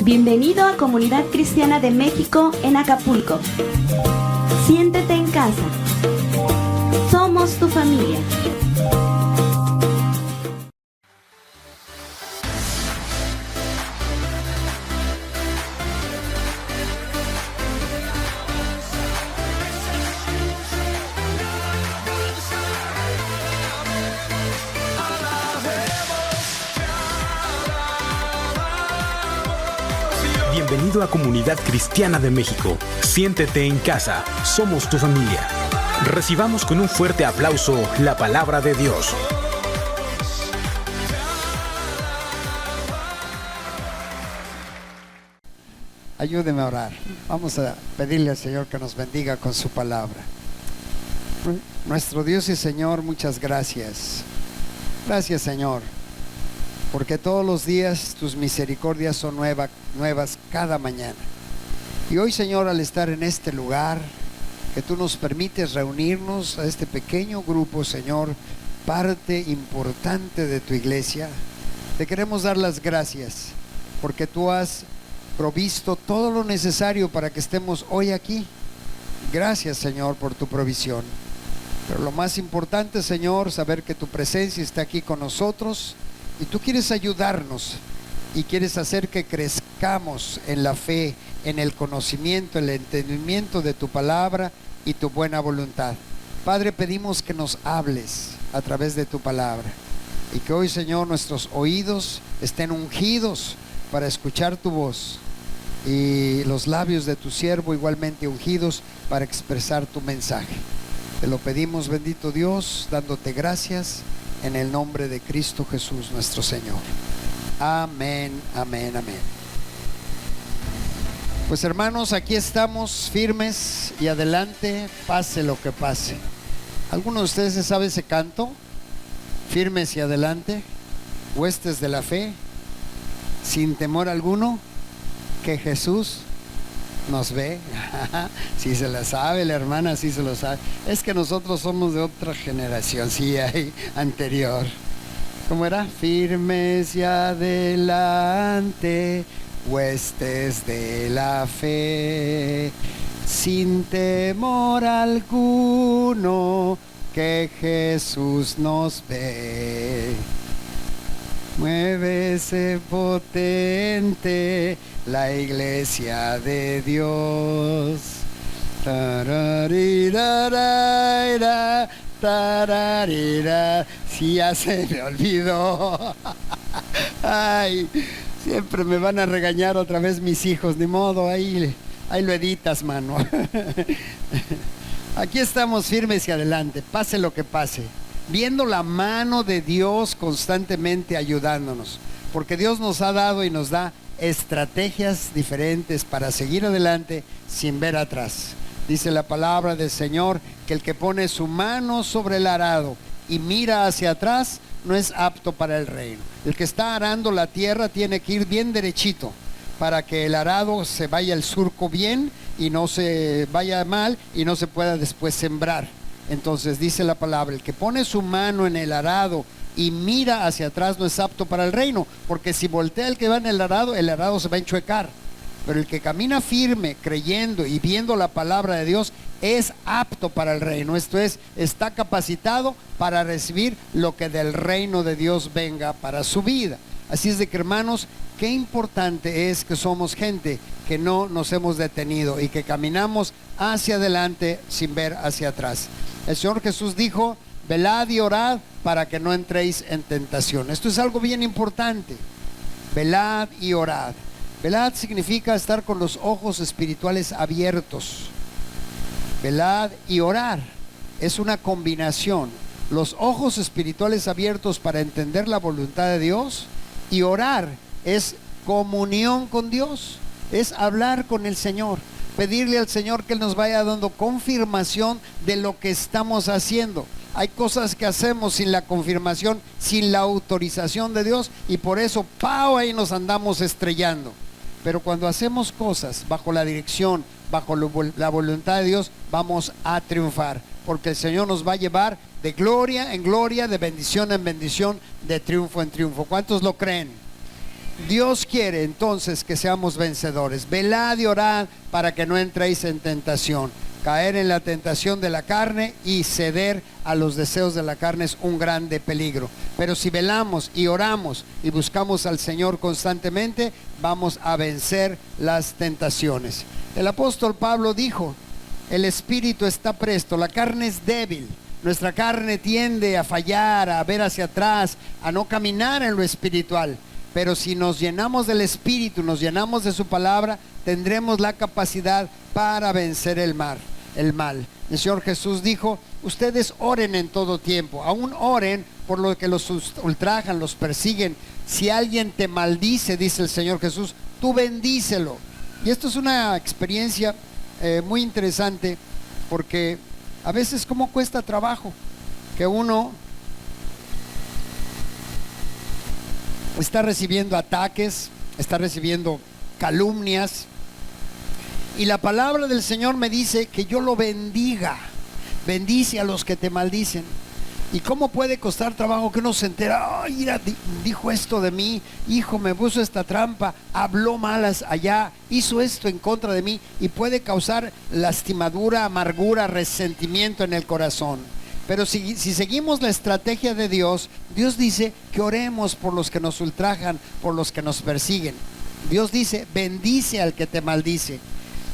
Bienvenido a Comunidad Cristiana de México en Acapulco. Siéntete en casa. Somos tu familia. Bienvenido a Comunidad Cristiana de México. Siéntete en casa. Somos tu familia. Recibamos con un fuerte aplauso la palabra de Dios. Ayúdeme a orar. Vamos a pedirle al Señor que nos bendiga con su palabra. Nuestro Dios y Señor, muchas gracias. Gracias, Señor, porque todos los días tus misericordias son nuevas cada mañana. Y hoy, Señor, al estar en este lugar, que tú nos permites reunirnos a este pequeño grupo, Señor, parte importante de tu iglesia, te queremos dar las gracias, porque tú has provisto todo lo necesario para que estemos hoy aquí. Gracias, Señor, por tu provisión. Pero lo más importante, Señor, saber que tu presencia está aquí con nosotros. Y tú quieres ayudarnos y quieres hacer que crezcamos en la fe, en el conocimiento, en el entendimiento de tu palabra y tu buena voluntad. Padre, pedimos que nos hables a través de tu palabra y que hoy, Señor, nuestros oídos estén ungidos para escuchar tu voz y los labios de tu siervo igualmente ungidos para expresar tu mensaje. Te lo pedimos, bendito Dios, dándote gracias en el nombre de Cristo Jesús nuestro Señor. Amén, amén, amén. Pues hermanos, aquí estamos firmes y adelante, pase lo que pase. ¿Alguno de ustedes se sabe ese canto? Firmes y adelante, huestes de la fe, sin temor alguno, que Jesús nos ve. Si se la sabe la hermana, sí se lo sabe. Es que nosotros somos de otra generación, sí, hay anterior. ¿Cómo era? Firmes y adelante, huestes de la fe, sin temor alguno, que Jesús nos ve. Muévese potente la iglesia de Dios. Tararira, tararira. Sí, ya se me olvidó. Ay, siempre me van a regañar otra vez mis hijos. Ni modo, ahí lo editas, mano. Aquí estamos firmes y adelante, pase lo que pase, viendo la mano de Dios constantemente ayudándonos, porque Dios nos ha dado y nos da estrategias diferentes para seguir adelante sin ver atrás. Dice la palabra del Señor que el que pone su mano sobre el arado y mira hacia atrás no es apto para el reino. El que está arando la tierra tiene que ir bien derechito para que el arado se vaya el surco bien y no se vaya mal y no se pueda después sembrar. Entonces dice la palabra, el que pone su mano en el arado y mira hacia atrás no es apto para el reino, porque si voltea el que va en el arado se va a enchuecar. Pero el que camina firme, creyendo y viendo la palabra de Dios, es apto para el reino. Esto es, está capacitado para recibir lo que del reino de Dios venga para su vida. Así es de que, hermanos, qué importante es que somos gente que no nos hemos detenido y que caminamos hacia adelante sin ver hacia atrás. El Señor Jesús dijo, velad y orad para que no entréis en tentación. Esto es algo bien importante. Velad y orad. Velad significa estar con los ojos espirituales abiertos. Velad y orar es una combinación. Los ojos espirituales abiertos para entender la voluntad de Dios, y orar es comunión con Dios, es hablar con el Señor, pedirle al Señor que Él nos vaya dando confirmación de lo que estamos haciendo. Hay cosas que hacemos sin la confirmación, sin la autorización de Dios, y por eso ahí nos andamos estrellando. Pero cuando hacemos cosas bajo la dirección, bajo la voluntad de Dios, vamos a triunfar, porque el Señor nos va a llevar de gloria en gloria, de bendición en bendición, de triunfo en triunfo. ¿Cuántos lo creen? Dios quiere entonces que seamos vencedores. Velad y orad para que no entréis en tentación. Caer en la tentación de la carne y ceder a los deseos de la carne es un grande peligro. Pero si velamos y oramos y buscamos al Señor constantemente, vamos a vencer las tentaciones. El apóstol Pablo dijo: el espíritu está presto, la carne es débil. Nuestra carne tiende a fallar, a ver hacia atrás, a no caminar en lo espiritual. Pero si nos llenamos del Espíritu, nos llenamos de su palabra, tendremos la capacidad para vencer el mal. El Señor Jesús dijo: ustedes oren en todo tiempo, aún oren por lo que los ultrajan, los persiguen. Si alguien te maldice, dice el Señor Jesús, tú bendícelo. Y esto es una experiencia muy interesante, porque a veces cómo cuesta trabajo que uno está recibiendo ataques, está recibiendo calumnias, y la palabra del Señor me dice que yo lo bendiga. Bendice a los que te maldicen. Y cómo puede costar trabajo que uno se entera: ay, mira, dijo esto de mí, hijo, me puso esta trampa, habló malas allá, hizo esto en contra de mí, y puede causar lastimadura, amargura, resentimiento en el corazón. Pero si seguimos la estrategia de Dios, Dios dice que oremos por los que nos ultrajan, por los que nos persiguen. Dios dice: bendice al que te maldice.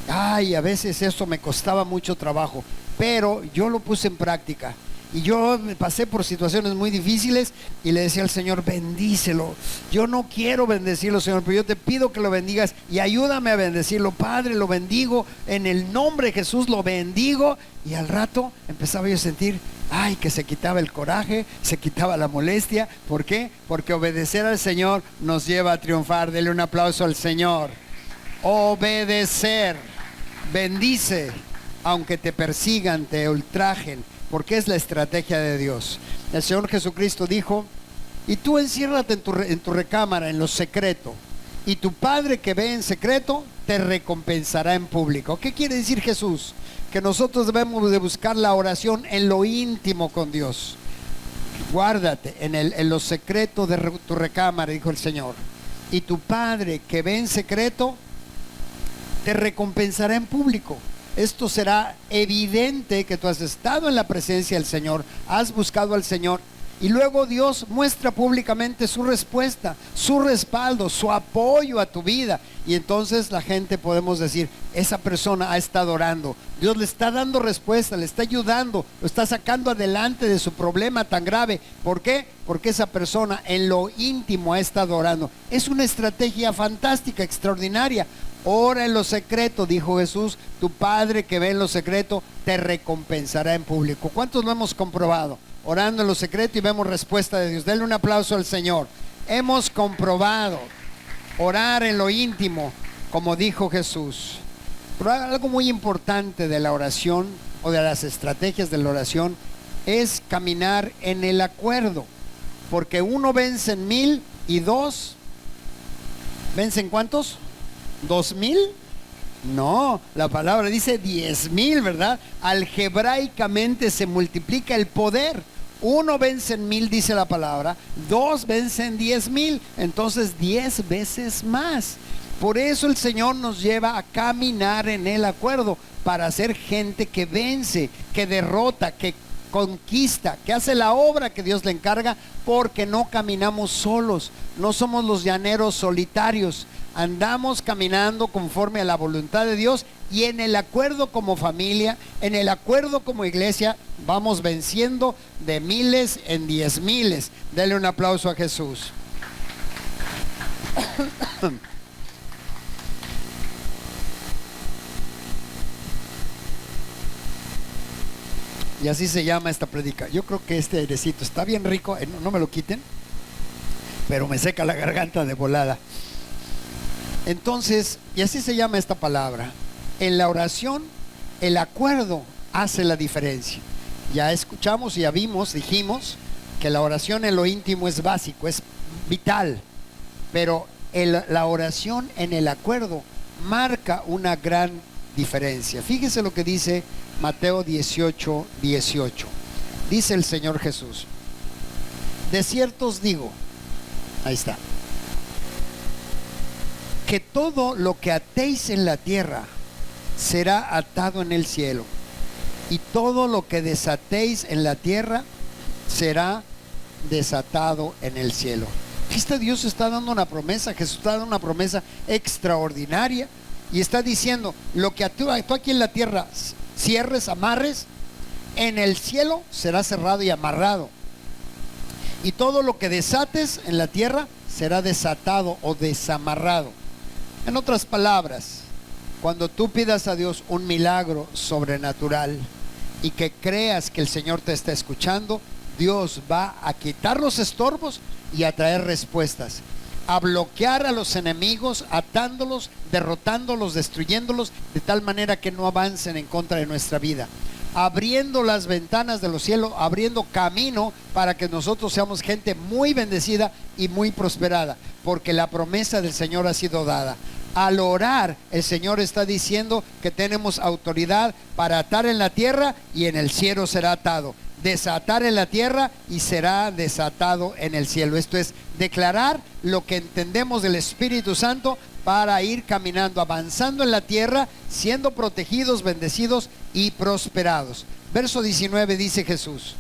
Ay, a veces eso me costaba mucho trabajo, pero yo lo puse en práctica. Y yo me pasé por situaciones muy difíciles y le decía al Señor: bendícelo. Yo no quiero bendecirlo, Señor, pero yo te pido que lo bendigas y ayúdame a bendecirlo. Padre, lo bendigo, en el nombre de Jesús lo bendigo. Y al rato empezaba yo a sentir, ay, que se quitaba el coraje, se quitaba la molestia. ¿Por qué? Porque obedecer al Señor nos lleva a triunfar. Dele un aplauso al Señor. Obedecer. Bendice aunque te persigan, te ultrajen, porque es la estrategia de Dios. El Señor Jesucristo dijo: y tú enciérrate en tu recámara, en lo secreto, y tu Padre que ve en secreto te recompensará en público. ¿Qué quiere decir Jesús? Que nosotros debemos de buscar la oración en lo íntimo con Dios. Guárdate en lo secreto de tu recámara, dijo el Señor, y tu Padre que ve en secreto te recompensará en público. Esto será evidente que tú has estado en la presencia del Señor, has buscado al Señor, y luego Dios muestra públicamente su respuesta, su respaldo, su apoyo a tu vida. Y entonces la gente podemos decir: esa persona ha estado orando, Dios le está dando respuesta, le está ayudando, lo está sacando adelante de su problema tan grave. ¿Por qué? Porque esa persona en lo íntimo ha estado orando. Es una estrategia fantástica, extraordinaria. Ora en lo secreto, dijo Jesús, tu Padre que ve en lo secreto te recompensará en público. ¿Cuántos lo hemos comprobado? Orando en lo secreto y vemos respuesta de Dios. Denle un aplauso al Señor. Hemos comprobado orar en lo íntimo, como dijo Jesús. Pero algo muy importante de la oración, o de las estrategias de la oración, es caminar en el acuerdo. Porque uno vence en 1000 y dos, ¿vencen cuántos? ¿2000? No, la palabra dice 10,000, ¿verdad? Algebraicamente se multiplica el poder. Uno vence en 1000, dice la palabra, dos vencen 10,000, entonces 10 veces más. Por eso el Señor nos lleva a caminar en el acuerdo, para ser gente que vence, que derrota, que conquista, que hace la obra que Dios le encarga, porque no caminamos solos, no somos los llaneros solitarios. Andamos caminando conforme a la voluntad de Dios, y en el acuerdo como familia, en el acuerdo como iglesia, vamos venciendo de miles en 10,000. Dele un aplauso a Jesús. Y así se llama esta predica. Yo creo que este airecito está bien rico, no me lo quiten, pero me seca la garganta de volada. Entonces, y así se llama esta palabra. En la oración, el acuerdo hace la diferencia. Ya escuchamos y ya vimos, dijimos que la oración en lo íntimo es básico, es vital. Pero la oración en el acuerdo marca una gran diferencia. Fíjese lo que dice Mateo 18:18. Dice el Señor Jesús: de cierto os digo, ahí está, que todo lo que atéis en la tierra será atado en el cielo, y todo lo que desatéis en la tierra será desatado en el cielo. Dios está dando una promesa, Jesús está dando una promesa extraordinaria, y está diciendo: lo que tú aquí en la tierra cierres, amarres, en el cielo será cerrado y amarrado, y todo lo que desates en la tierra será desatado o desamarrado. En otras palabras, cuando tú pidas a Dios un milagro sobrenatural y que creas que el Señor te está escuchando, Dios va a quitar los estorbos y a traer respuestas, a bloquear a los enemigos, atándolos, derrotándolos, destruyéndolos, de tal manera que no avancen en contra de nuestra vida, abriendo las ventanas de los cielos, abriendo camino para que nosotros seamos gente muy bendecida y muy prosperada, porque la promesa del Señor ha sido dada. Al orar, el Señor está diciendo que tenemos autoridad para atar en la tierra y en el cielo será atado, desatar en la tierra y será desatado en el cielo. Esto es declarar lo que entendemos del Espíritu Santo para ir caminando, avanzando en la tierra, siendo protegidos, bendecidos y prosperados. Verso 19 dice Jesús: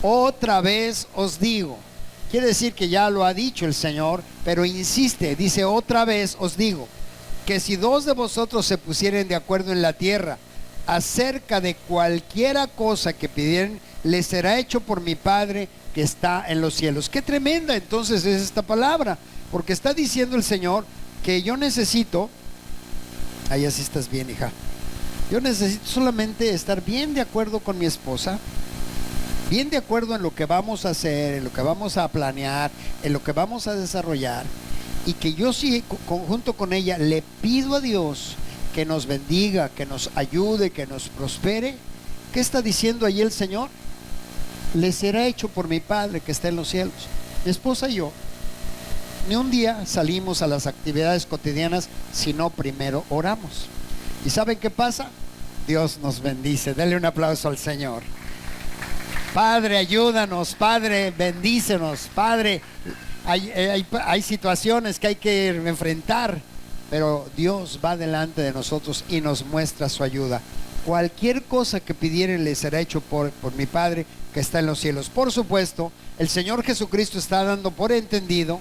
otra vez os digo. Quiere decir que ya lo ha dicho el Señor, pero insiste, dice: otra vez os digo, que si dos de vosotros se pusieren de acuerdo en la tierra acerca de cualquiera cosa que pidieren, les será hecho por mi Padre que está en los cielos. Qué tremenda entonces es esta palabra, porque está diciendo el Señor que yo necesito, ahí así estás bien, hija, yo necesito solamente estar bien de acuerdo con mi esposa, bien de acuerdo en lo que vamos a hacer, en lo que vamos a planear, en lo que vamos a desarrollar, y que yo sí, junto con ella, le pido a Dios que nos bendiga, que nos ayude, que nos prospere. ¿Qué está diciendo allí el Señor? Les será hecho por mi Padre que está en los cielos. Mi esposa y yo ni un día salimos a las actividades cotidianas si no primero oramos. ¿Y saben qué pasa? Dios nos bendice. Denle un aplauso al Señor. Padre, ayúdanos. Padre, bendícenos. Padre, hay situaciones que hay que enfrentar, pero Dios va delante de nosotros y nos muestra su ayuda. Cualquier cosa que pidieren les será hecho por mi Padre que está en los cielos. Por supuesto, el Señor Jesucristo está dando por entendido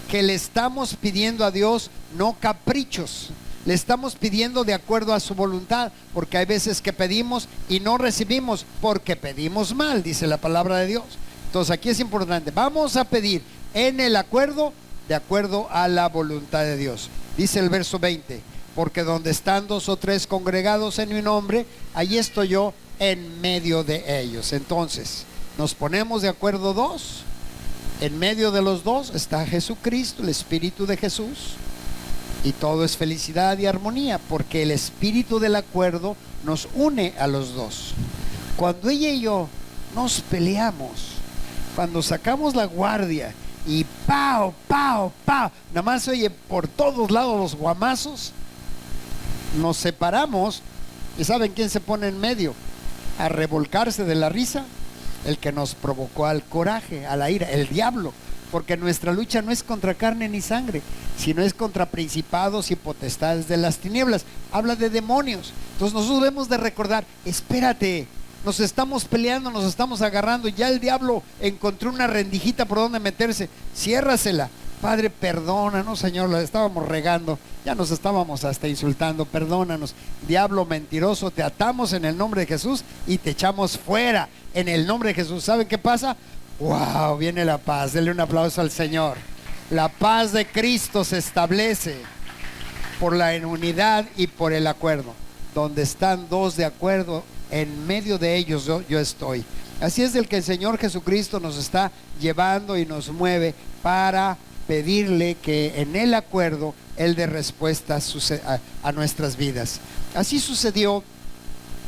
que le estamos pidiendo a Dios no caprichos, le estamos pidiendo de acuerdo a su voluntad, porque hay veces que pedimos y no recibimos porque pedimos mal, dice la palabra de Dios. Entonces aquí es importante, vamos a pedir en el acuerdo, de acuerdo a la voluntad de Dios. Dice el verso 20: porque donde están dos o tres congregados en mi nombre, allí estoy yo en medio de ellos. Entonces, nos ponemos de acuerdo dos. En medio de los dos está Jesucristo, el Espíritu de Jesús, y todo es felicidad y armonía, porque el espíritu del acuerdo nos une a los dos. Cuando ella y yo nos peleamos, cuando sacamos la guardia y pao, pao, pao, nada más se oye por todos lados los guamazos, nos separamos. ¿Y saben quién se pone en medio a revolcarse de la risa? El que nos provocó al coraje, a la ira, el diablo. Porque nuestra lucha no es contra carne ni sangre, sino es contra principados y potestades de las tinieblas. Habla de demonios. Entonces nosotros debemos de recordar: espérate, nos estamos peleando, nos estamos agarrando, ya el diablo encontró una rendijita por donde meterse, ciérrasela. Padre, perdónanos, Señor, la estábamos regando, ya nos estábamos hasta insultando, perdónanos. Diablo mentiroso, te atamos en el nombre de Jesús y te echamos fuera en el nombre de Jesús. ¿Saben qué pasa? ¡Wow! Viene la paz. Denle un aplauso al Señor. La paz de Cristo se establece por la unidad y por el acuerdo. Donde están dos de acuerdo, en medio de ellos yo estoy. Así es del que el Señor Jesucristo nos está llevando y nos mueve para pedirle que en el acuerdo Él dé respuesta a nuestras vidas. Así sucedió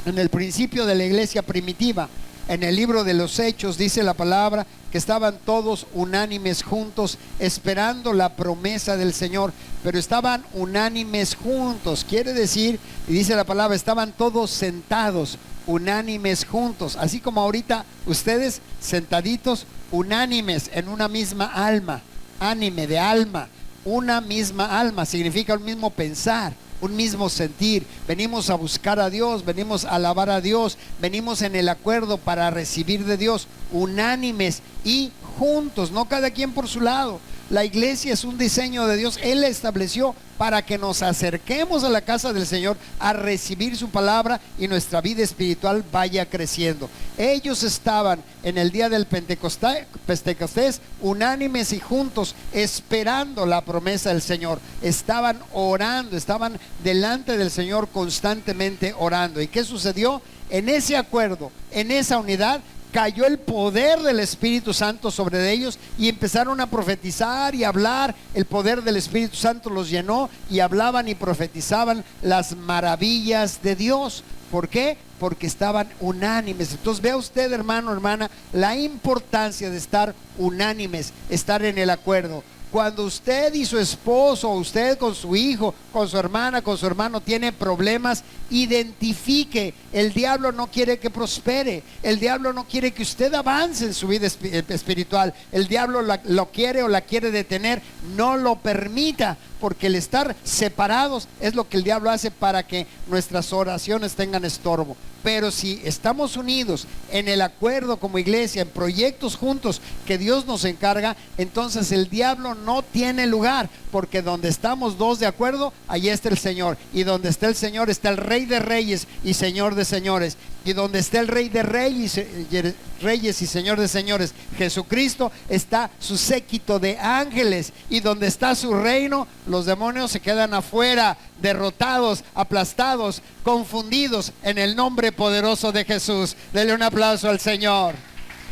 en el principio de la iglesia primitiva. En el libro de los Hechos dice la palabra que estaban todos unánimes juntos esperando la promesa del Señor, pero estaban unánimes juntos, quiere decir, y dice la palabra, estaban todos sentados, unánimes juntos, así como ahorita ustedes sentaditos, unánimes en una misma alma, ánime de alma, una misma alma, significa un mismo pensar, un mismo sentir. Venimos a buscar a Dios, venimos a alabar a Dios, venimos en el acuerdo para recibir de Dios, unánimes y juntos, no cada quien por su lado. La iglesia es un diseño de Dios, Él la estableció para que nos acerquemos a la casa del Señor a recibir su palabra y nuestra vida espiritual vaya creciendo. Ellos estaban en el día del Pentecostés unánimes y juntos esperando la promesa del Señor. Estaban orando, estaban delante del Señor constantemente orando. ¿Y qué sucedió? En ese acuerdo, en esa unidad, cayó el poder del Espíritu Santo sobre ellos y empezaron a profetizar y hablar. El poder del Espíritu Santo los llenó y hablaban y profetizaban las maravillas de Dios. ¿Por qué? Porque estaban unánimes. Entonces vea usted, hermano, hermana, la importancia de estar unánimes, estar en el acuerdo. Cuando usted y su esposo, o usted con su hijo, con su hermana, con su hermano tiene problemas, identifique. El diablo no quiere que prospere. El diablo no quiere que usted avance en su vida espiritual. El diablo lo quiere o la quiere detener. No lo permita, porque el estar separados es lo que el diablo hace para que nuestras oraciones tengan estorbo. Pero si estamos unidos en el acuerdo como iglesia, en proyectos juntos que Dios nos encarga, entonces el diablo no tiene lugar, porque donde estamos dos de acuerdo, allí está el Señor. Y donde está el Señor está el Rey de Reyes y Señor de Señores. Y donde está el Rey de Reyes y Señor de Señores, Jesucristo, está su séquito de ángeles. Y donde está su reino, los demonios se quedan afuera, derrotados, aplastados, confundidos en el nombre poderoso de Jesús. Dele un aplauso al Señor.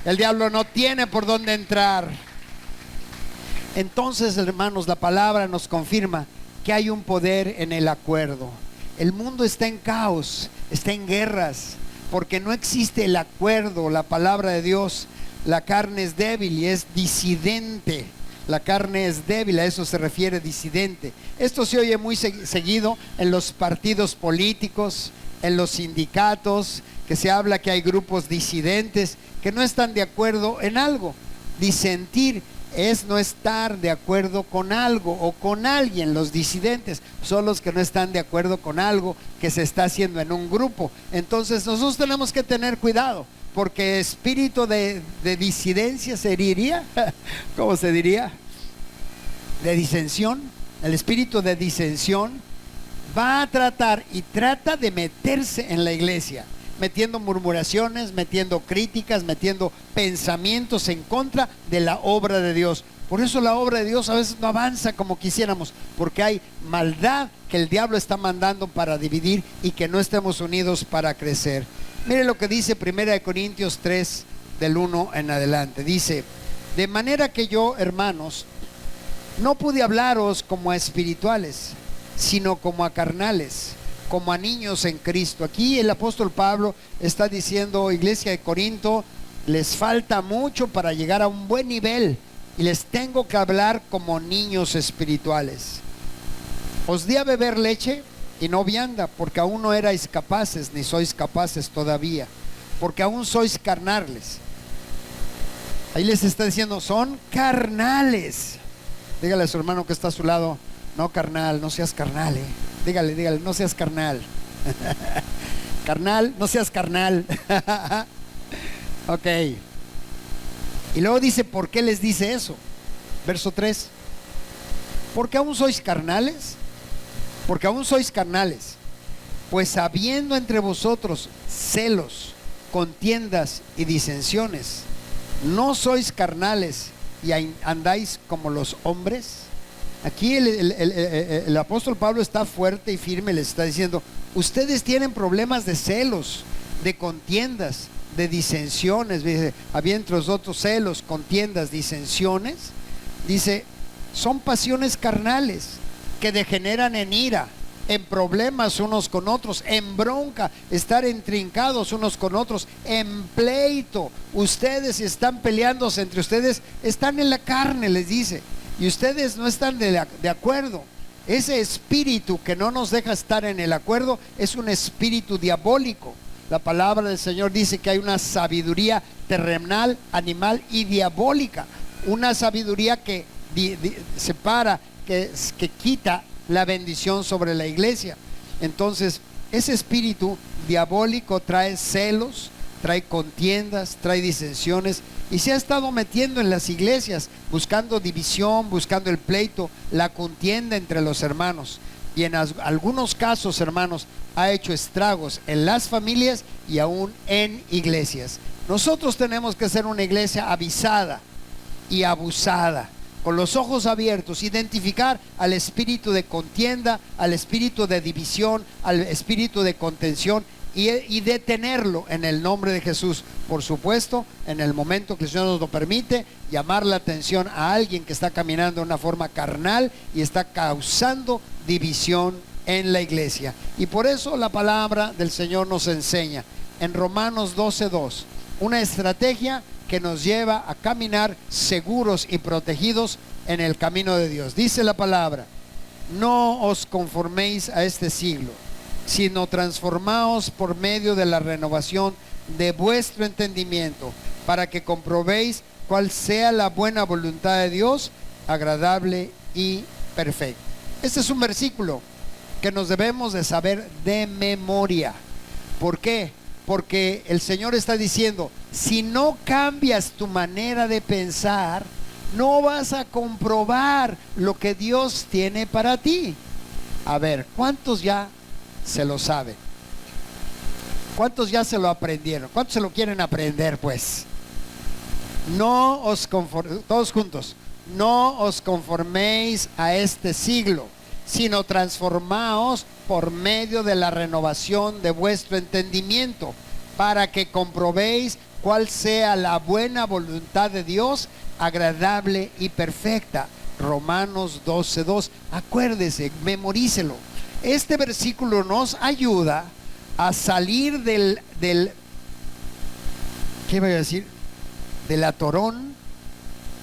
El diablo no tiene por dónde entrar. Entonces, hermanos, la palabra nos confirma que hay un poder en el acuerdo. El mundo está en caos, está en guerras, porque no existe el acuerdo. La palabra de Dios, la carne es débil y es disidente. La carne es débil, a eso se refiere disidente. Esto se oye muy seguido en los partidos políticos, en los sindicatos, que se habla que hay grupos disidentes que no están de acuerdo en algo. Disentir es no estar de acuerdo con algo o con alguien. Los disidentes son los que no están de acuerdo con algo que se está haciendo en un grupo. Entonces nosotros tenemos que tener cuidado, porque espíritu de disidencia se diría, ¿cómo se diría? De disensión. El espíritu de disensión va a tratar y trata de meterse en la iglesia, metiendo murmuraciones, metiendo críticas, metiendo pensamientos en contra de la obra de Dios. Por eso la obra de Dios a veces no avanza como quisiéramos, porque hay maldad que el diablo está mandando para dividir y que no estemos unidos para crecer. Mire lo que dice 1 Corintios 3 del 1 en adelante. Dice: de manera que yo, hermanos, no pude hablaros como a espirituales, sino como a carnales, como a niños en Cristo. Aquí el apóstol Pablo está diciendo: iglesia de Corinto, les falta mucho para llegar a un buen nivel y les tengo que hablar como niños espirituales. Os di a beber leche y no vianda, porque aún no erais capaces, ni sois capaces todavía, porque aún sois carnales. Ahí les está diciendo: son carnales. Dígale a su hermano que está a su lado: no, carnal, no seas carnal, Dígale, no seas carnal. Carnal, no seas carnal. Ok. Y luego dice: ¿por qué les dice eso? Verso 3: porque aún sois carnales. Porque aún sois carnales, pues habiendo entre vosotros celos, contiendas y disensiones, ¿no sois carnales y andáis como los hombres? Aquí el apóstol Pablo está fuerte y firme, les está diciendo: ustedes tienen problemas de celos, de contiendas, de disensiones. Dice: había entre vosotros celos, contiendas, disensiones. Dice: son pasiones carnales que degeneran en ira, en problemas unos con otros, en bronca, estar intrincados unos con otros, en pleito. Ustedes están peleándose entre ustedes, están en la carne, les dice, y ustedes no están de acuerdo. Ese espíritu que no nos deja estar en el acuerdo es un espíritu diabólico. La palabra del Señor dice que hay una sabiduría terrenal, animal y diabólica. Una sabiduría que separa, que quita la bendición sobre la iglesia. Entonces, ese espíritu diabólico trae celos, trae contiendas, trae disensiones, y se ha estado metiendo en las iglesias, buscando división, buscando el pleito, la contienda entre los hermanos. Y en algunos casos, hermanos, ha hecho estragos en las familias y aún en iglesias. Nosotros tenemos que ser una iglesia avisada y abusada, con los ojos abiertos, identificar al espíritu de contienda, al espíritu de división, al espíritu de contención, y detenerlo en el nombre de Jesús. Por supuesto, en el momento que el Señor nos lo permite, llamar la atención a alguien que está caminando de una forma carnal y está causando división en la iglesia. Y por eso la palabra del Señor nos enseña en Romanos 12:2 una estrategia que nos lleva a caminar seguros y protegidos en el camino de Dios. Dice la palabra: no os conforméis a este siglo, sino transformaos por medio de la renovación de vuestro entendimiento, para que comprobéis cuál sea la buena voluntad de Dios, agradable y perfecta. Este es un versículo que nos debemos de saber de memoria. ¿Por qué? Porque el Señor está diciendo: si no cambias tu manera de pensar, no vas a comprobar lo que Dios tiene para ti. A ver, ¿cuántos ya se lo saben? ¿Cuántos ya se lo aprendieron? ¿Cuántos se lo quieren aprender, pues? No os conforméis, todos juntos, no os conforméis a este siglo, sino transformaos por medio de la renovación de vuestro entendimiento, para que comprobéis cuál sea la buena voluntad de Dios, agradable y perfecta. Romanos 12:2. Acuérdese, memorícelo. Este versículo nos ayuda a salir del ¿qué voy a decir? Del atorón,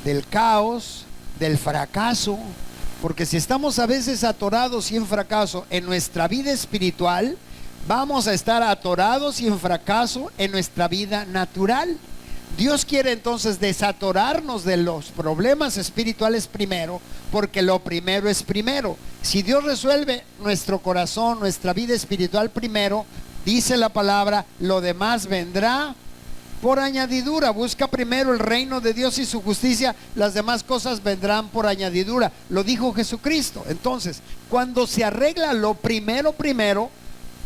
del caos, del fracaso. Porque si estamos a veces atorados y en fracaso en nuestra vida espiritual, vamos a estar atorados y en fracaso en nuestra vida natural. Dios quiere entonces desatorarnos de los problemas espirituales primero, porque lo primero es primero. Si Dios resuelve nuestro corazón, nuestra vida espiritual primero, dice la palabra, lo demás vendrá por añadidura. Busca primero el reino de Dios y su justicia, las demás cosas vendrán por añadidura. Lo dijo Jesucristo. Entonces, cuando se arregla lo primero,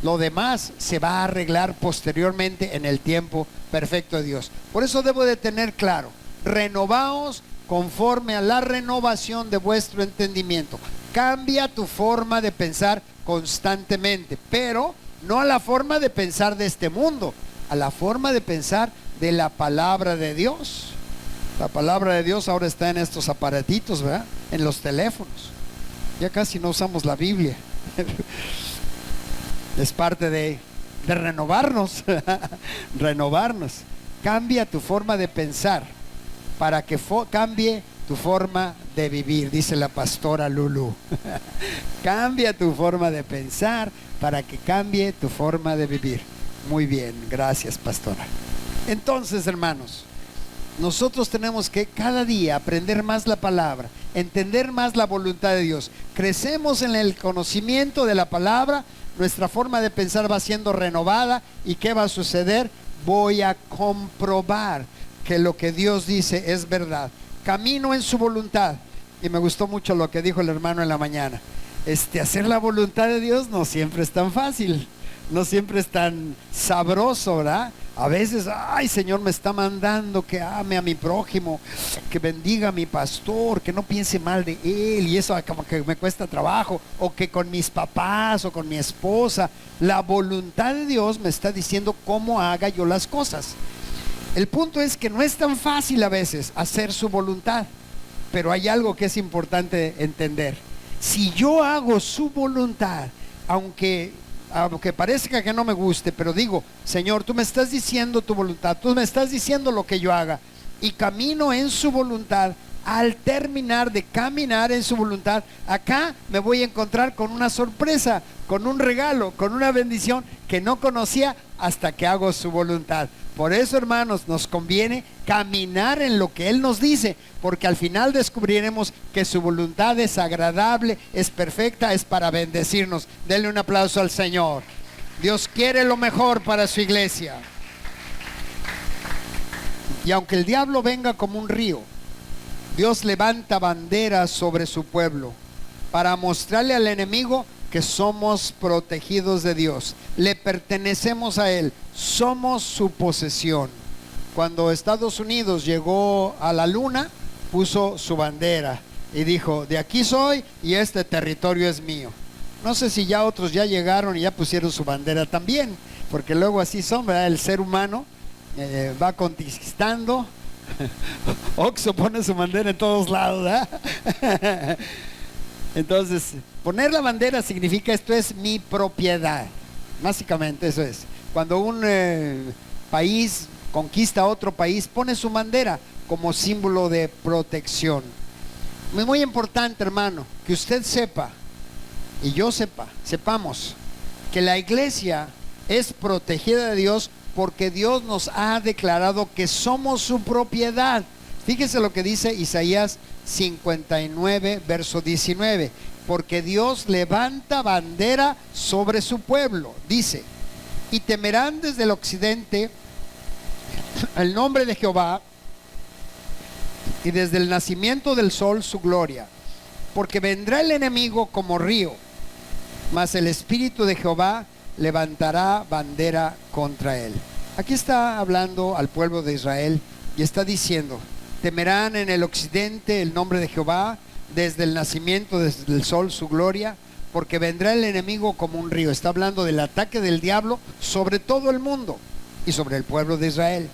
lo demás se va a arreglar posteriormente en el tiempo perfecto de Dios. Por eso debo de tener claro: renovaos conforme a la renovación de vuestro entendimiento. Cambia tu forma de pensar constantemente, pero no a la forma de pensar de este mundo, a la forma de pensar de la palabra de Dios. La palabra de Dios ahora está en estos aparatitos, ¿verdad? En los teléfonos. Ya casi no usamos la Biblia. Es parte de renovarnos. Renovarnos. Cambia tu forma de pensar para que cambie tu forma de vivir, dice la pastora Lulu. Cambia tu forma de pensar para que cambie tu forma de vivir. Muy bien, gracias, pastora. Entonces, hermanos, nosotros tenemos que cada día aprender más la palabra, entender más la voluntad de Dios. Crecemos en el conocimiento de la palabra, nuestra forma de pensar va siendo renovada. ¿Y qué va a suceder? Voy a comprobar que lo que Dios dice es verdad. Camino en su voluntad. Y me gustó mucho lo que dijo el hermano en la mañana. Hacer la voluntad de Dios no siempre es tan fácil, no siempre es tan sabroso, ¿verdad? A veces, ay, Señor, me está mandando que ame a mi prójimo, que bendiga a mi pastor, que no piense mal de él, y eso como que me cuesta trabajo, o que con mis papás o con mi esposa. La voluntad de Dios me está diciendo cómo haga yo las cosas. El punto es que no es tan fácil a veces hacer su voluntad, pero hay algo que es importante entender. Si yo hago su voluntad, aunque parezca que no me guste, pero digo: Señor, tú me estás diciendo tu voluntad, tú me estás diciendo lo que yo haga, y camino en su voluntad, al terminar de caminar en su voluntad, acá me voy a encontrar con una sorpresa, con un regalo, con una bendición que no conocía hasta que hago su voluntad. Por eso, hermanos, nos conviene caminar en lo que Él nos dice, porque al final descubriremos que su voluntad es agradable, es perfecta, es para bendecirnos. Denle un aplauso al Señor. Dios quiere lo mejor para su iglesia. Y aunque el diablo venga como un río, Dios levanta banderas sobre su pueblo para mostrarle al enemigo que somos protegidos de Dios, le pertenecemos a Él, somos su posesión. Cuando Estados Unidos llegó a la luna, puso su bandera y dijo: de aquí soy y este territorio es mío. No sé si ya otros ya llegaron y ya pusieron su bandera también, porque luego así son, ¿verdad? El ser humano va conquistando. Oxxo pone su bandera en todos lados, ¿verdad? Entonces, poner la bandera significa: esto es mi propiedad. Básicamente eso es. Cuando un país conquista a otro país, pone su bandera como símbolo de protección. Es muy importante, hermano, que usted sepa, y yo sepamos que la iglesia es protegida de Dios, porque Dios nos ha declarado que somos su propiedad. Fíjese lo que dice Isaías 59, verso 19. Porque Dios levanta bandera sobre su pueblo. Dice: y temerán desde el occidente el nombre de Jehová, y desde el nacimiento del sol su gloria. Porque vendrá el enemigo como río, mas el Espíritu de Jehová levantará bandera contra él. Aquí está hablando al pueblo de Israel y está diciendo: temerán en el occidente el nombre de Jehová, desde el nacimiento del sol su gloria, porque vendrá el enemigo como un río. Está hablando del ataque del diablo sobre todo el mundo y sobre el pueblo de Israel.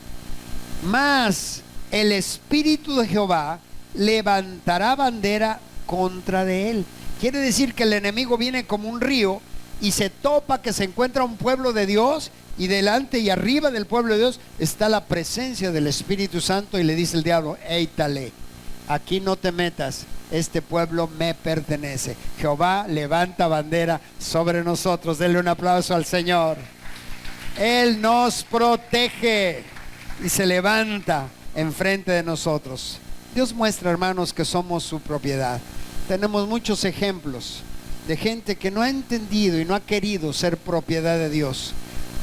Mas el Espíritu de Jehová levantará bandera contra de él. Quiere decir que el enemigo viene como un río y se topa que se encuentra un pueblo de Dios, y delante y arriba del pueblo de Dios está la presencia del Espíritu Santo, y le dice el diablo: éitale, aquí no te metas, este pueblo me pertenece. Jehová levanta bandera sobre nosotros. Denle un aplauso al Señor. Él nos protege y se levanta enfrente de nosotros. Dios muestra, hermanos, que somos su propiedad. Tenemos muchos ejemplos de gente que no ha entendido y no ha querido ser propiedad de Dios,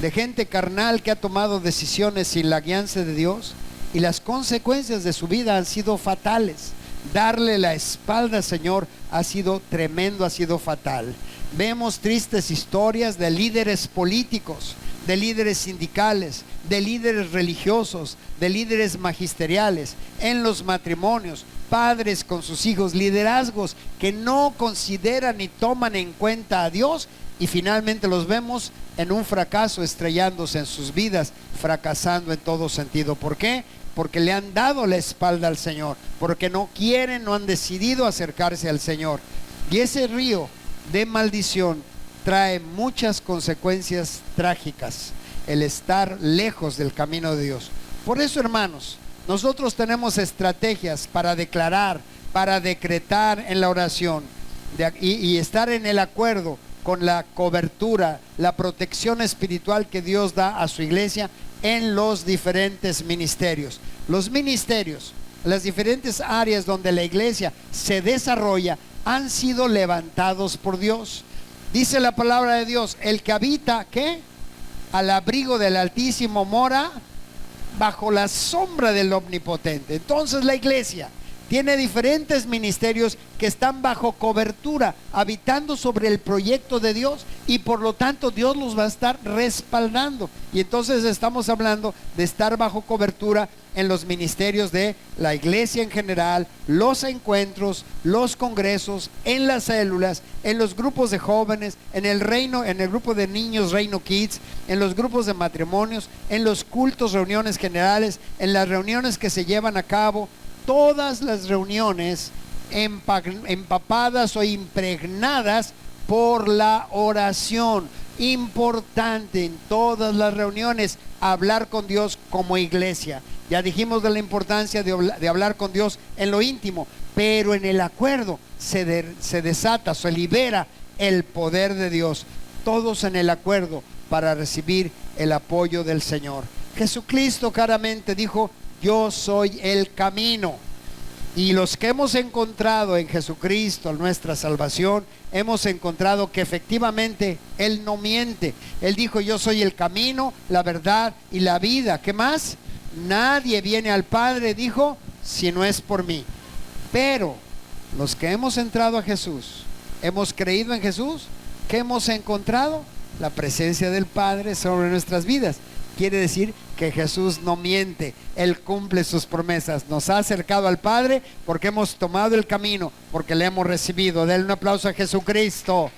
de gente carnal que ha tomado decisiones sin la guianza de Dios, y las consecuencias de su vida han sido fatales. Darle la espalda al Señor ha sido tremendo, ha sido fatal. Vemos tristes historias de líderes políticos, de líderes sindicales, de líderes religiosos, de líderes magisteriales, en los matrimonios, padres con sus hijos, liderazgos que no consideran ni toman en cuenta a Dios, y finalmente los vemos en un fracaso, estrellándose en sus vidas, fracasando en todo sentido. ¿Por qué? Porque le han dado la espalda al Señor, porque no quieren, no han decidido acercarse al Señor. Y ese río de maldición trae muchas consecuencias trágicas, el estar lejos del camino de Dios. Por eso, hermanos, nosotros tenemos estrategias para declarar, para decretar en la oración, y estar en el acuerdo con la cobertura, la protección espiritual que Dios da a su iglesia en los diferentes ministerios. Los ministerios, las diferentes áreas donde la iglesia se desarrolla, han sido levantados por Dios. Dice la palabra de Dios: el que habita, ¿qué? Al abrigo del Altísimo mora bajo la sombra del Omnipotente. Entonces la iglesia tiene diferentes ministerios que están bajo cobertura, habitando sobre el proyecto de Dios, y por lo tanto Dios los va a estar respaldando. Y entonces estamos hablando de estar bajo cobertura en los ministerios de la iglesia en general, los encuentros, los congresos, en las células, en los grupos de jóvenes, en el reino, en el grupo de niños, Reino Kids, en los grupos de matrimonios, en los cultos, reuniones generales, en las reuniones que se llevan a cabo. Todas las reuniones empapadas o impregnadas por la oración. Importante en todas las reuniones hablar con Dios como iglesia. Ya dijimos de la importancia de hablar con Dios en lo íntimo, pero en el acuerdo se desata, se libera el poder de Dios. Todos en el acuerdo para recibir el apoyo del Señor. Jesucristo claramente dijo: yo soy el camino. Y los que hemos encontrado en Jesucristo nuestra salvación, hemos encontrado que efectivamente Él no miente. Él dijo: yo soy el camino, la verdad y la vida. ¿Qué más? Nadie viene al Padre, dijo, si no es por mí. Pero los que hemos entrado a Jesús, hemos creído en Jesús, ¿qué hemos encontrado? La presencia del Padre sobre nuestras vidas. Quiere decir que Jesús no miente, Él cumple sus promesas. Nos ha acercado al Padre porque hemos tomado el camino, porque le hemos recibido. Denle un aplauso a Jesucristo.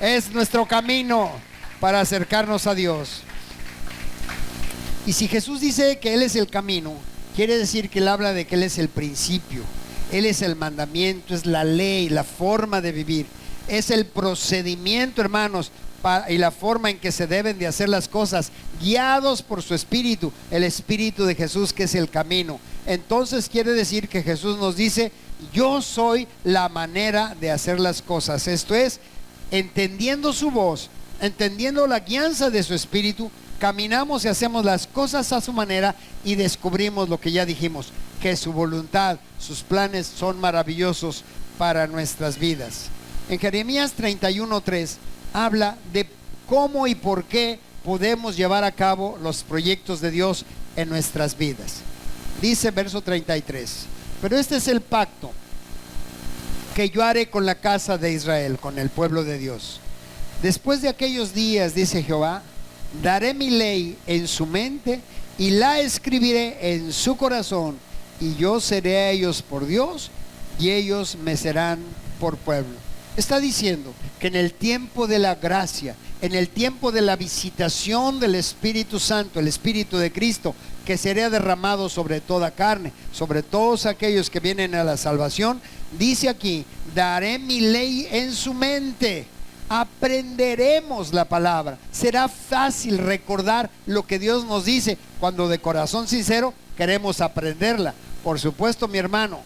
Es nuestro camino para acercarnos a Dios. Y si Jesús dice que Él es el camino, quiere decir que Él habla de que Él es el principio, Él es el mandamiento, es la ley, la forma de vivir, es el procedimiento, hermanos, y la forma en que se deben de hacer las cosas, guiados por su Espíritu, el Espíritu de Jesús, que es el camino. Entonces quiere decir que Jesús nos dice: yo soy la manera de hacer las cosas. Esto es, entendiendo su voz, entendiendo la guianza de su Espíritu, caminamos y hacemos las cosas a su manera y descubrimos lo que ya dijimos, que su voluntad, sus planes son maravillosos para nuestras vidas. En Jeremías 31:3 habla de cómo y por qué podemos llevar a cabo los proyectos de Dios en nuestras vidas. Dice verso 33: pero este es el pacto que yo haré con la casa de Israel, con el pueblo de Dios. Después de aquellos días, dice Jehová, daré mi ley en su mente y la escribiré en su corazón, y yo seré a ellos por Dios y ellos me serán por pueblo. Está diciendo que en el tiempo de la gracia, en el tiempo de la visitación del Espíritu Santo, el Espíritu de Cristo, que será derramado sobre toda carne, sobre todos aquellos que vienen a la salvación, dice aquí: daré mi ley en su mente. Aprenderemos la palabra. Será fácil recordar lo que Dios nos dice cuando de corazón sincero queremos aprenderla. Por supuesto, mi hermano,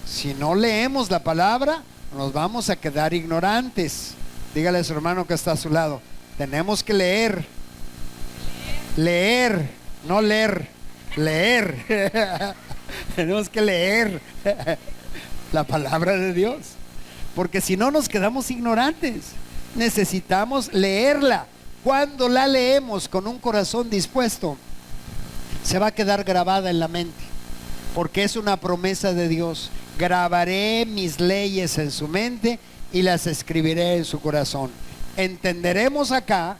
si no leemos la palabra, nos vamos a quedar ignorantes. Dígale a su hermano que está a su lado: tenemos que leer. Leer, no leer, leer. Tenemos que leer la palabra de Dios, porque si no nos quedamos ignorantes. Necesitamos leerla. Cuando la leemos con un corazón dispuesto, se va a quedar grabada en la mente, porque es una promesa de Dios. Grabaré mis leyes en su mente y las escribiré en su corazón. Entenderemos acá,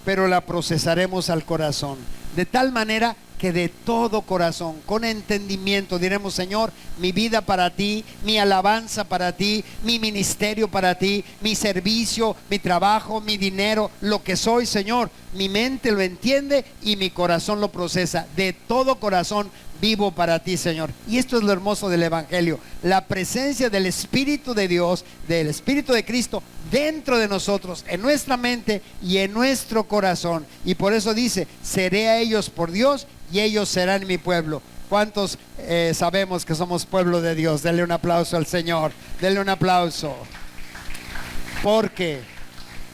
pero la procesaremos al corazón, de tal manera que de todo corazón, con entendimiento, diremos: Señor, mi vida para ti, mi alabanza para ti, mi ministerio para ti, mi servicio, mi trabajo, mi dinero, lo que soy, Señor, mi mente lo entiende y mi corazón lo procesa. De todo corazón vivo para ti, Señor. Y esto es lo hermoso del Evangelio: la presencia del Espíritu de Dios, del Espíritu de Cristo dentro de nosotros, en nuestra mente y en nuestro corazón. Y por eso dice: seré a ellos por Dios y ellos serán mi pueblo. ¿Cuántos sabemos que somos pueblo de Dios? Denle un aplauso al Señor, denle un aplauso, porque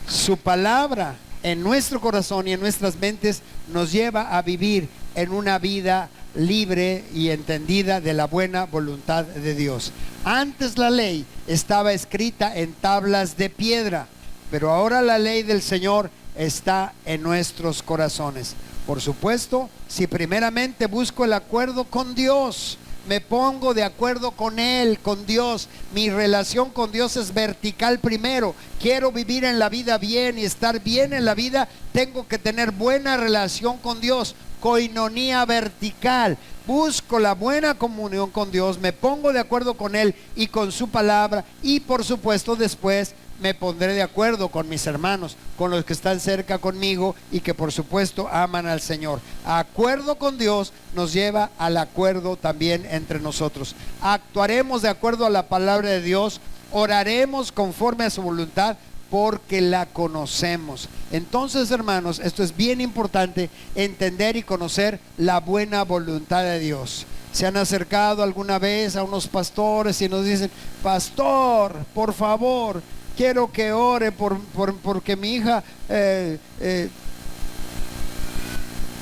su palabra en nuestro corazón y en nuestras mentes nos lleva a vivir en una vida libre y entendida de la buena voluntad de Dios. Antes la ley estaba escrita en tablas de piedra, pero ahora la ley del Señor está en nuestros corazones. Por supuesto, si primeramente busco el acuerdo con Dios, me pongo de acuerdo con Él, con Dios, mi relación con Dios es vertical primero. Quiero vivir en la vida bien y estar bien en la vida, tengo que tener buena relación con Dios, coinonía vertical. Busco la buena comunión con Dios, me pongo de acuerdo con Él y con su palabra, y por supuesto después me pondré de acuerdo con mis hermanos, con los que están cerca conmigo y que por supuesto aman al Señor. Acuerdo con Dios nos lleva al acuerdo también entre nosotros. Actuaremos de acuerdo a la palabra de Dios, oraremos conforme a su voluntad porque la conocemos. Entonces, hermanos, esto es bien importante, entender y conocer la buena voluntad de Dios. ¿Se han acercado alguna vez a unos pastores y nos dicen: pastor, por favor, quiero que ore porque mi hija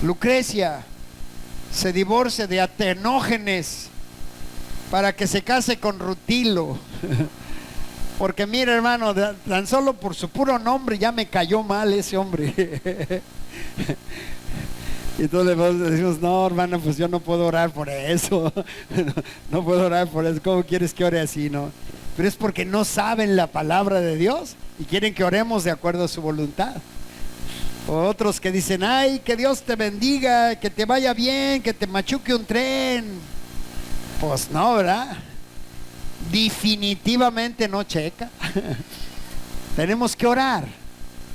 Lucrecia se divorcie de Atenógenes para que se case con Rutilo? Porque mira, hermano, tan solo por su puro nombre ya me cayó mal ese hombre. Y entonces le decimos: no, hermano, pues yo no puedo orar por eso. No puedo orar por eso. ¿Cómo quieres que ore así, no? Pero es porque no saben la palabra de Dios y quieren que oremos de acuerdo a su voluntad. O otros que dicen: ay, que Dios te bendiga, que te vaya bien, que te machuque un tren. Pues no, ¿verdad? Definitivamente no checa. Tenemos que orar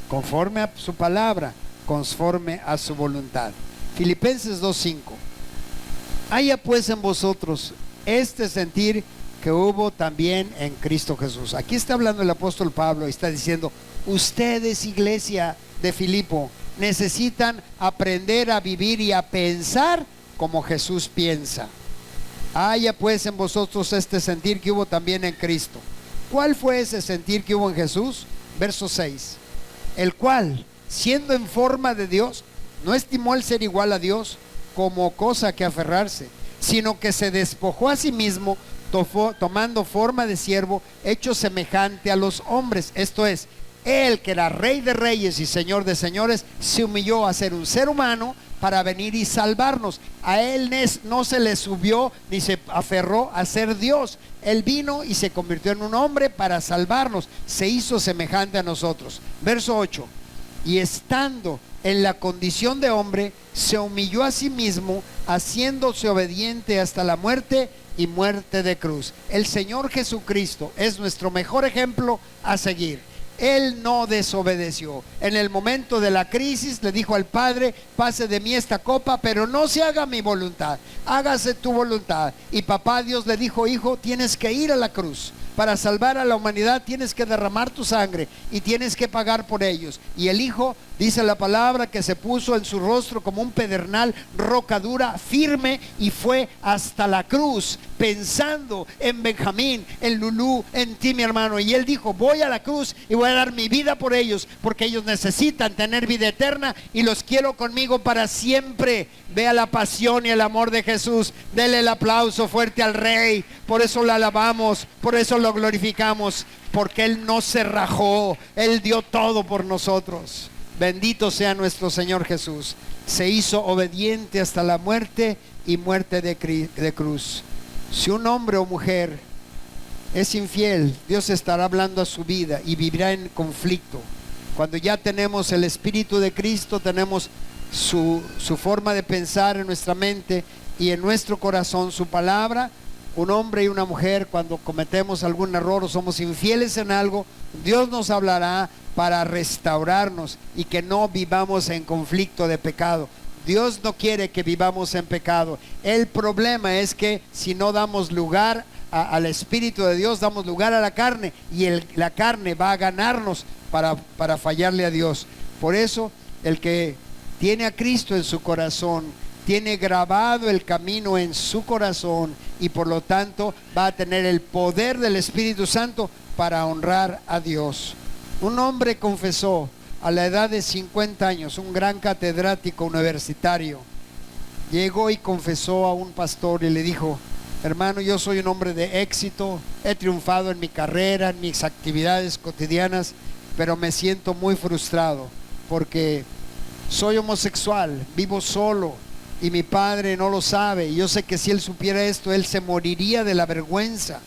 conforme a su palabra, conforme a su voluntad. Filipenses 2:5. Haya pues en vosotros este sentir que hubo también en Cristo Jesús. Aquí está hablando el apóstol Pablo y está diciendo: ustedes, iglesia de Filipo, necesitan aprender a vivir y a pensar como Jesús piensa. Haya pues en vosotros este sentir que hubo también en Cristo. ¿Cuál fue ese sentir que hubo en Jesús? Verso 6. El cual, siendo en forma de Dios, no estimó el ser igual a Dios como cosa que aferrarse, sino que se despojó a sí mismo, tomando forma de siervo, hecho semejante a los hombres. Esto es, Él, que era Rey de reyes y Señor de señores, se humilló a ser un ser humano para venir y salvarnos. A Él no se le subió ni se aferró a ser Dios. Él vino y se convirtió en un hombre para salvarnos. Se hizo semejante a nosotros. Verso 8. Y estando en la condición de hombre, se humilló a sí mismo, haciéndose obediente hasta la muerte y muerte de cruz. El Señor Jesucristo es nuestro mejor ejemplo a seguir. Él no desobedeció. En el momento de la crisis le dijo al Padre: pase de mí esta copa, pero no se haga mi voluntad, hágase tu voluntad. Y papá Dios le dijo: hijo, tienes que ir a la cruz. Para salvar a la humanidad tienes que derramar tu sangre y tienes que pagar por ellos. Y el hijo, dice la palabra, que se puso en su rostro como un pedernal, roca dura, firme, y fue hasta la cruz, pensando en Benjamín, en Lulú, en ti, mi hermano. Y él dijo: voy a la cruz y voy a dar mi vida por ellos, porque ellos necesitan tener vida eterna y los quiero conmigo para siempre. Vea la pasión y el amor de Jesús. Dele el aplauso fuerte al Rey. Por eso lo alabamos, por eso lo glorificamos, porque Él no se rajó, Él dio todo por nosotros. Bendito sea nuestro Señor Jesús. Se hizo obediente hasta la muerte y muerte de cruz. Si un hombre o mujer es infiel, Dios estará hablando a su vida y vivirá en conflicto. Cuando ya tenemos el Espíritu de Cristo, tenemos su forma de pensar en nuestra mente y en nuestro corazón, su palabra. Un hombre y una mujer, cuando cometemos algún error o somos infieles en algo, Dios nos hablará para restaurarnos y que no vivamos en conflicto de pecado. Dios no quiere que vivamos en pecado. El problema es que si no damos lugar al Espíritu de Dios, damos lugar a la carne, y la carne va a ganarnos para fallarle a Dios. Por eso, el que tiene a Cristo en su corazón, tiene grabado el camino en su corazón, y por lo tanto va a tener el poder del Espíritu Santo para honrar a Dios. Un hombre confesó a la edad de 50 años, un gran catedrático universitario, llegó y confesó a un pastor y le dijo: hermano, yo soy un hombre de éxito, he triunfado en mi carrera, en mis actividades cotidianas, pero me siento muy frustrado porque soy homosexual, vivo solo y mi padre no lo sabe, y yo sé que si él supiera esto, él se moriría de la vergüenza,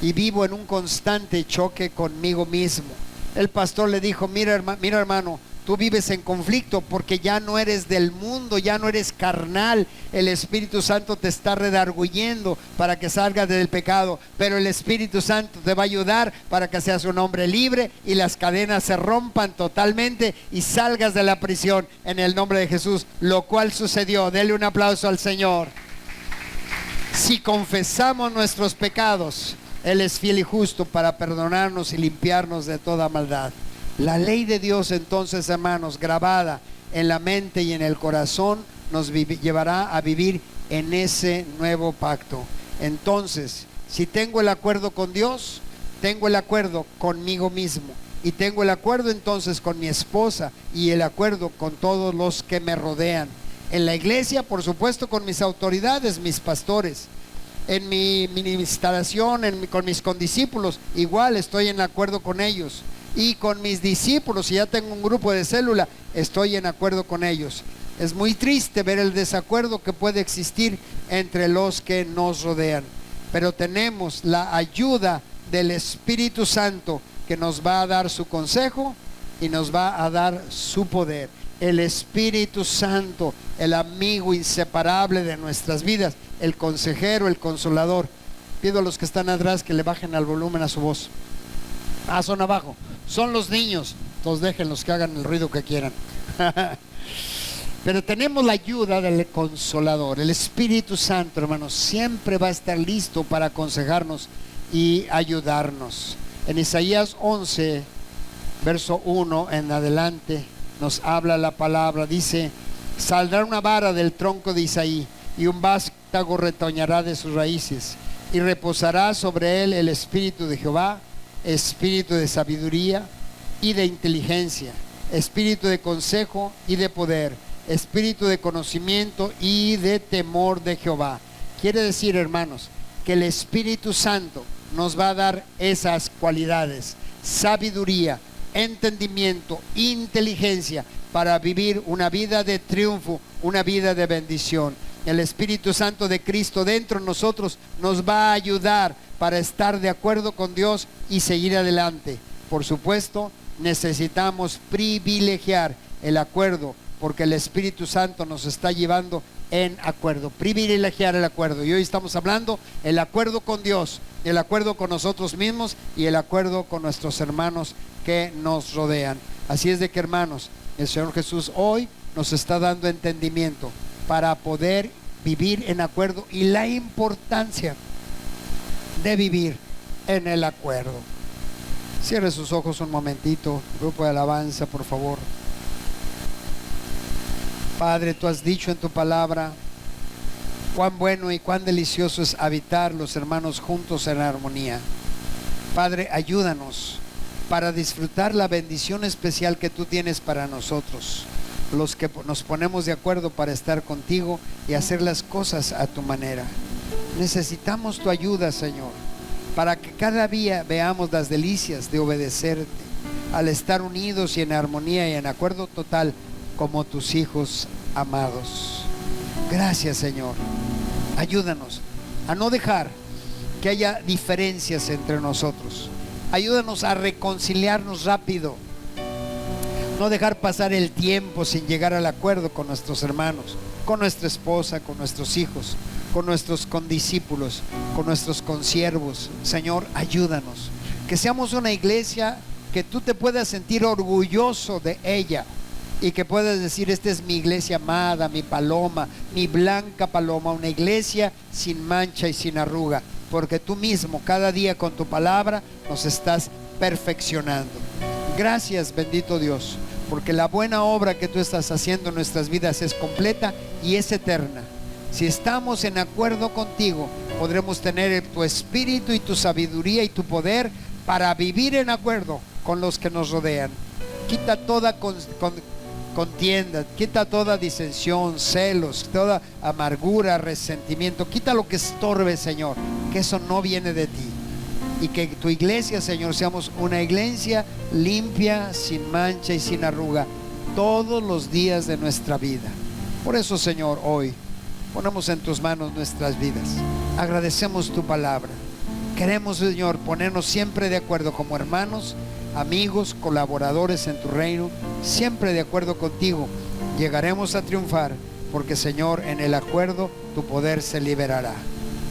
y vivo en un constante choque conmigo mismo. El pastor le dijo: mira hermano, tú vives en conflicto porque ya no eres del mundo, ya no eres carnal. El Espíritu Santo te está redarguyendo para que salgas del pecado, pero el Espíritu Santo te va a ayudar para que seas un hombre libre y las cadenas se rompan totalmente y salgas de la prisión en el nombre de Jesús, lo cual sucedió. Dele un aplauso al Señor. Si confesamos nuestros pecados, Él es fiel y justo para perdonarnos y limpiarnos de toda maldad. La ley de Dios entonces, hermanos, grabada en la mente y en el corazón, nos llevará a vivir en ese nuevo pacto. Entonces, si tengo el acuerdo con Dios, tengo el acuerdo conmigo mismo, y tengo el acuerdo entonces con mi esposa, y el acuerdo con todos los que me rodean. En la iglesia, por supuesto, con mis autoridades, mis pastores. En mi instalación, con mis condiscípulos, igual estoy en acuerdo con ellos. Y con mis discípulos, si ya tengo un grupo de célula, estoy en acuerdo con ellos. Es muy triste ver el desacuerdo que puede existir entre los que nos rodean, pero tenemos la ayuda del Espíritu Santo, que nos va a dar su consejo y nos va a dar su poder. El Espíritu Santo, el amigo inseparable de nuestras vidas, el consejero, el consolador. Pido a los que están atrás que le bajen al volumen a su voz. Son abajo, son los niños, entonces déjenlos que hagan el ruido que quieran. Pero tenemos la ayuda del consolador. El Espíritu Santo, hermanos, siempre va a estar listo para aconsejarnos y ayudarnos. En Isaías 11, verso 1 en adelante, nos habla la palabra. Dice: saldrá una vara del tronco de Isaí, y un vástago retoñará de sus raíces, y reposará sobre él el Espíritu de Jehová, Espíritu de sabiduría y de inteligencia, Espíritu de consejo y de poder, Espíritu de conocimiento y de temor de Jehová. Quiere decir, hermanos, que el Espíritu Santo nos va a dar esas cualidades: sabiduría, entendimiento, inteligencia, para vivir una vida de triunfo, una vida de bendición. El Espíritu Santo de Cristo dentro de nosotros nos va a ayudar para estar de acuerdo con Dios y seguir adelante. Por supuesto, necesitamos privilegiar el acuerdo, porque el Espíritu Santo nos está llevando en acuerdo. Privilegiar el acuerdo. Y hoy estamos hablando el acuerdo con Dios, el acuerdo con nosotros mismos y el acuerdo con nuestros hermanos que nos rodean. Así es de que, hermanos, el Señor Jesús hoy nos está dando entendimiento para poder vivir en acuerdo, y la importancia de vivir en el acuerdo. Cierre sus ojos un momentito, grupo de alabanza, por favor. Padre, tú has dicho en tu palabra cuán bueno y cuán delicioso es habitar los hermanos juntos en armonía. Padre, ayúdanos para disfrutar la bendición especial que tú tienes para nosotros, los que nos ponemos de acuerdo para estar contigo y hacer las cosas a tu manera. Necesitamos tu ayuda, Señor, para que cada día veamos las delicias de obedecerte, al estar unidos y en armonía y en acuerdo total como tus hijos amados. Gracias, Señor. Ayúdanos a no dejar que haya diferencias entre nosotros. Ayúdanos a reconciliarnos rápido. No dejar pasar el tiempo sin llegar al acuerdo con nuestros hermanos, con nuestra esposa, con nuestros hijos, con nuestros condiscípulos, con nuestros consiervos. Señor, ayúdanos. Que seamos una iglesia que tú te puedas sentir orgulloso de ella, y que puedas decir: esta es mi iglesia amada, mi paloma, mi blanca paloma, una iglesia sin mancha y sin arruga, porque tú mismo cada día con tu palabra nos estás perfeccionando. Gracias, bendito Dios, porque la buena obra que tú estás haciendo en nuestras vidas es completa y es eterna. Si estamos en acuerdo contigo, podremos tener tu espíritu y tu sabiduría y tu poder para vivir en acuerdo con los que nos rodean. Quita toda contienda, quita toda disensión, celos, toda amargura, resentimiento. Quita lo que estorbe, Señor, que eso no viene de ti. Y que tu iglesia, Señor, seamos una iglesia limpia, sin mancha y sin arruga, todos los días de nuestra vida. Por eso, Señor, hoy ponemos en tus manos nuestras vidas. Agradecemos tu palabra. Queremos, Señor, ponernos siempre de acuerdo como hermanos, amigos, colaboradores en tu reino, siempre de acuerdo contigo. Llegaremos a triunfar, porque, Señor, en el acuerdo tu poder se liberará.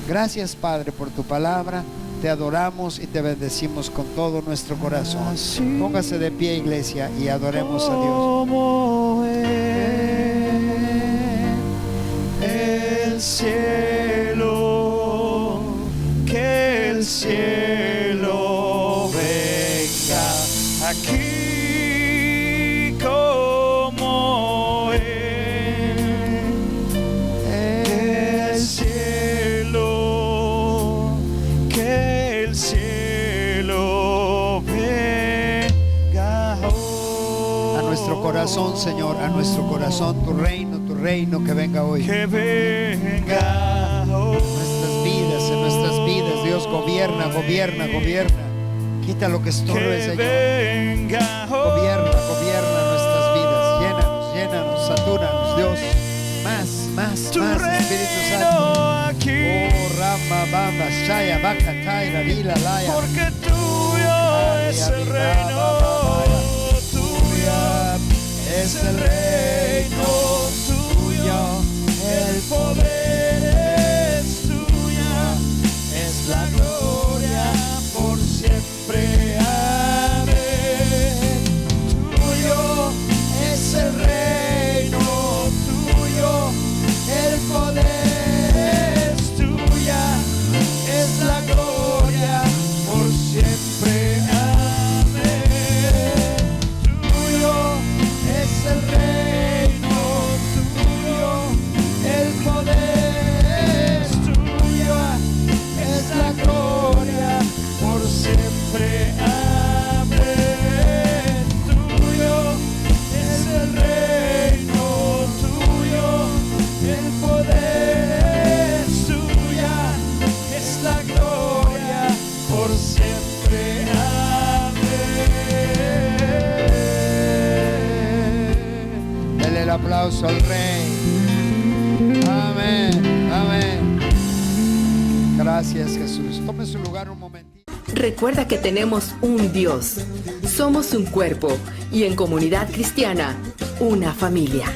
Gracias, Padre, por tu palabra. Te adoramos y te bendecimos con todo nuestro corazón. Póngase de pie, iglesia, y adoremos a Dios. El cielo, que el cielo nuestro corazón, Señor, a nuestro corazón, tu reino que venga hoy. Que venga hoy. En nuestras vidas, Dios, gobierna. Quita lo que estorbe, Señor. Gobierna nuestras vidas. Llénanos, satúranos, Dios. Más, Espíritu Santo. Oh, Rama, Bamba, Shaya, Bakatay, Lila, Laya. Porque tuyo es el reino, tuyo es el reino, tuyo el poder es tuya, es la gloria por siempre. Amén. Tuyo es el reino, tuyo el poder es tuya, es la gloria por siempre. Amén. Tuyo es el reino, tuyo el poder es tuya, es la gloria por siempre. Amén. Tuyo es el reino, tuyo el poder es tuya, es la gloria por siempre. Amén. Dele el aplauso al Rey. Amén. Gracias, Jesús. Tome su lugar un momentito. Recuerda que tenemos un Dios, somos un cuerpo y en Comunidad Cristiana, una familia.